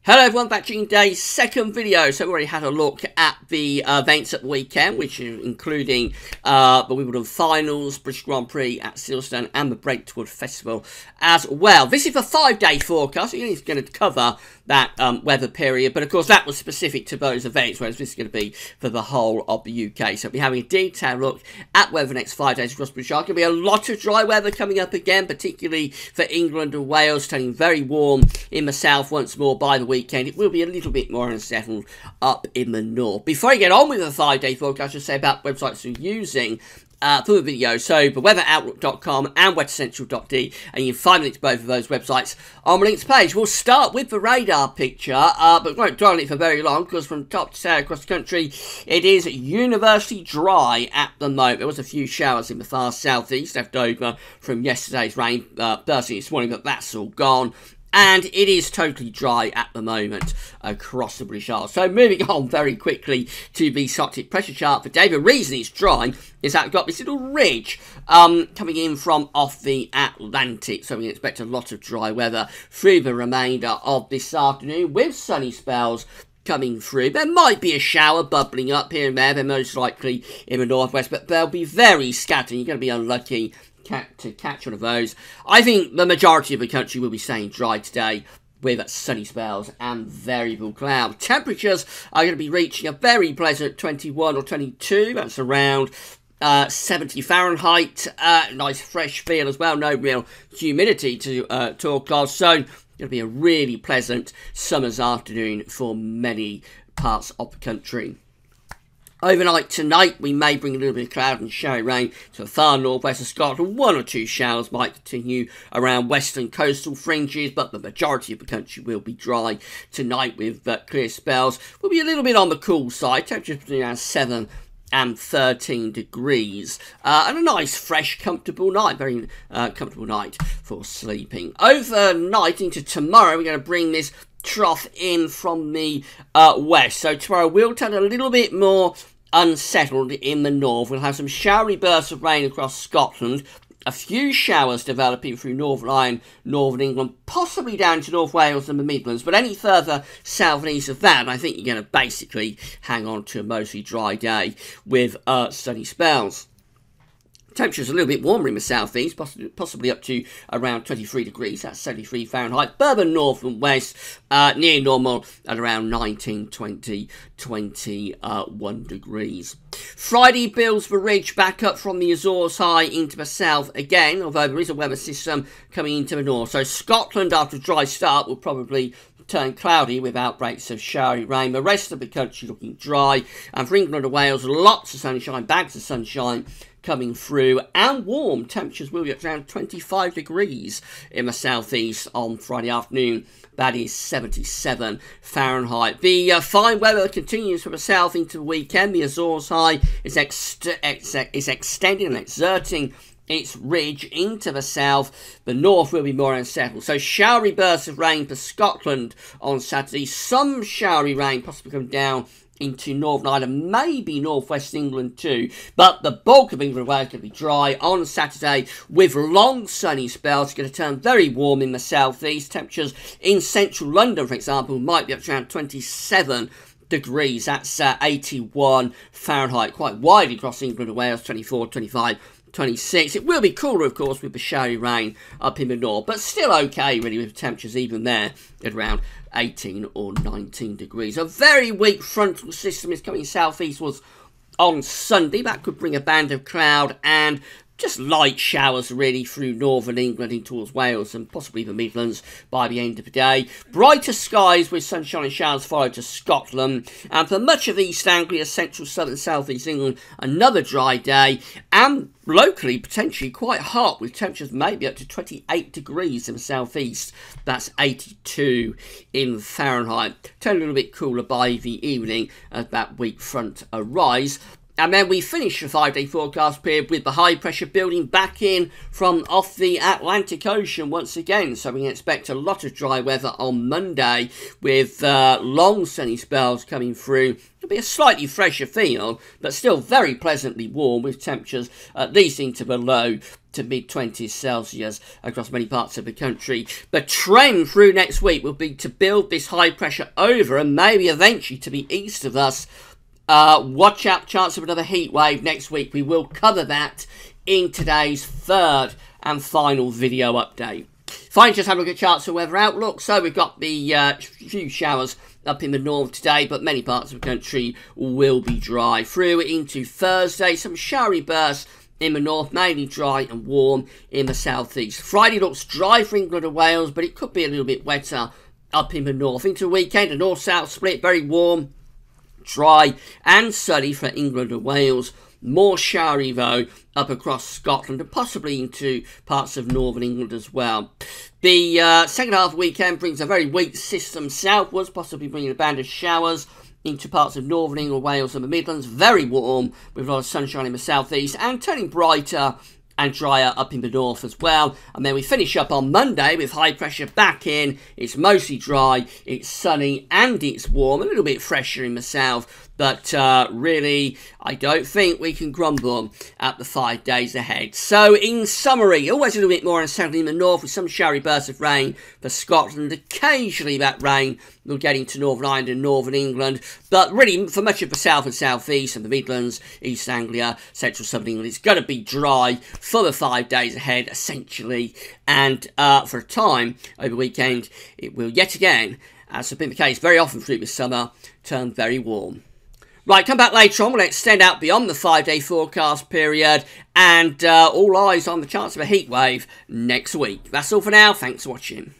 Hello everyone, back to today's second video. So we already had a look at the events at the weekend, which is including the Wimbledon Finals, British Grand Prix at Silverstone and the Brentwood Festival as well. This is the 5-day forecast. It's going to cover that weather period, but of course that was specific to those events, whereas this is going to be for the whole of the UK. So we'll be having a detailed look at weather the next 5 days across British Isles. Going to be a lot of dry weather coming up again, particularly for England and Wales, turning very warm in the south once more by the weekend. It will be a little bit more unsettled up in the north. Before I get on with the 5-day forecast, I should say about websites we're using for the video. So the weatheroutlook.com and weathercentral.de, and you can find links to both of those websites on the links page. We'll start with the radar picture, but we won't dwell on it for very long, because from top to tail across the country it is universally dry at the moment. There was a few showers in the far southeast left over from yesterday's rain first thing this morning, but that's all gone. And it is totally dry at the moment across the British Isles. So moving on very quickly to the Arctic pressure chart for today. The reason it's dry is that we've got this little ridge coming in from off the Atlantic. So we expect a lot of dry weather through the remainder of this afternoon, with sunny spells coming through. There might be a shower bubbling up here and there. They're most likely in the northwest, but they'll be very scattered. You're going to be unlucky to catch one of those. I think the majority of the country will be staying dry today, with sunny spells and variable cloud. Temperatures are going to be reaching a very pleasant 21 or 22. That's around 70 Fahrenheit. Nice fresh feel as well. No real humidity to talk of. So it's going to be a really pleasant summer's afternoon for many parts of the country. Overnight tonight, we may bring a little bit of cloud and showery rain to the far northwest of Scotland. 1 or 2 showers might continue around western coastal fringes, but the majority of the country will be dry tonight with clear spells. We'll be a little bit on the cool side, temperatures between around 7 and 13 degrees. And a nice, fresh, comfortable night. Very comfortable night for sleeping. Overnight into tomorrow, we're going to bring this trough in from the west. So tomorrow we'll turn a little bit more unsettled in the north. We'll have some showery bursts of rain across Scotland, a few showers developing through Northern Ireland, Northern England, possibly down to North Wales and the Midlands, but any further south and east of that, I think you're going to basically hang on to a mostly dry day with sunny spells. Temperatures a little bit warmer in the southeast, possibly up to around 23 degrees. That's 73 Fahrenheit. Bourbon north and west, near normal at around 19, 20, 21 degrees. Friday builds the ridge back up from the Azores high into the south again, although there is a weather system coming into the north. So Scotland, after a dry start, will probably turn cloudy with outbreaks of showery rain. The rest of the country looking dry. And for England and Wales, lots of sunshine, bags of sunshine coming through, and warm. Temperatures will be at around 25 degrees in the southeast on Friday afternoon. That is 77 Fahrenheit. The fine weather continues from the south into the weekend. The Azores high is extending and exerting its ridge into the south. The north will be more unsettled. So showery bursts of rain for Scotland on Saturday. Some showery rain possibly come down into Northern Ireland, maybe northwest England too, but the bulk of England and Wales is going to be dry on Saturday with long sunny spells. It's going to turn very warm in the southeast. Temperatures in central London, for example, might be up to around 27 degrees. That's 81 Fahrenheit, quite widely across England and Wales, 24, 25, 26. It will be cooler, of course, with the showery rain up in the north, but still okay, really, with temperatures even there at around 18 or 19 degrees. A very weak frontal system is coming southeastwards on Sunday. That could bring a band of cloud and just light showers really through northern England in towards Wales and possibly the Midlands by the end of the day. Brighter skies with sunshine and showers follow to Scotland. And for much of East Anglia, central, southern, southeast England, another dry day. And locally, potentially quite hot, with temperatures maybe up to 28 degrees in the southeast. That's 82 in Fahrenheit. Turn a little bit cooler by the evening as that weak front arrives. And then we finish the 5-day forecast period with the high pressure building back in from off the Atlantic Ocean once again. So we can expect a lot of dry weather on Monday with long sunny spells coming through It'll be a slightly fresher feel, but still very pleasantly warm, with temperatures at least into the low to mid-20s Celsius across many parts of the country. The trend through next week will be to build this high pressure over and maybe eventually to the east of us. Watch out, chance of another heat wave next week. We will cover that in today's third and final video update. Finally, just have a look at charts of weather outlook. So we've got the few showers up in the north today, but many parts of the country will be dry through into Thursday. Some showery bursts in the north, mainly dry and warm in the southeast. Friday looks dry for England and Wales, but it could be a little bit wetter up in the north. Into the weekend, a north-south split, very warm, dry and sunny for England and Wales. More showery, though, up across Scotland and possibly into parts of northern England as well. The second half of the weekend brings a very weak system southwards, possibly bringing a band of showers into parts of northern England, Wales and the Midlands. Very warm, with a lot of sunshine in the southeast, and turning brighter and drier up in the north as well. And then we finish up on Monday with high pressure back in. It's mostly dry, it's sunny and it's warm, a little bit fresher in the south. But really, I don't think we can grumble at the 5 days ahead. So, in summary, always a little bit more unsettled in the north with some showery bursts of rain for Scotland. Occasionally, that rain will get into Northern Ireland and Northern England. But really, for much of the south and southeast and the Midlands, East Anglia, central southern England, it's going to be dry for the 5 days ahead, essentially. And for a time, over the weekend, it will yet again, as has been the case very often through the summer, turn very warm. Right, come back later on. We'll extend out beyond the 5-day forecast period, and all eyes on the chance of a heat wave next week. That's all for now. Thanks for watching.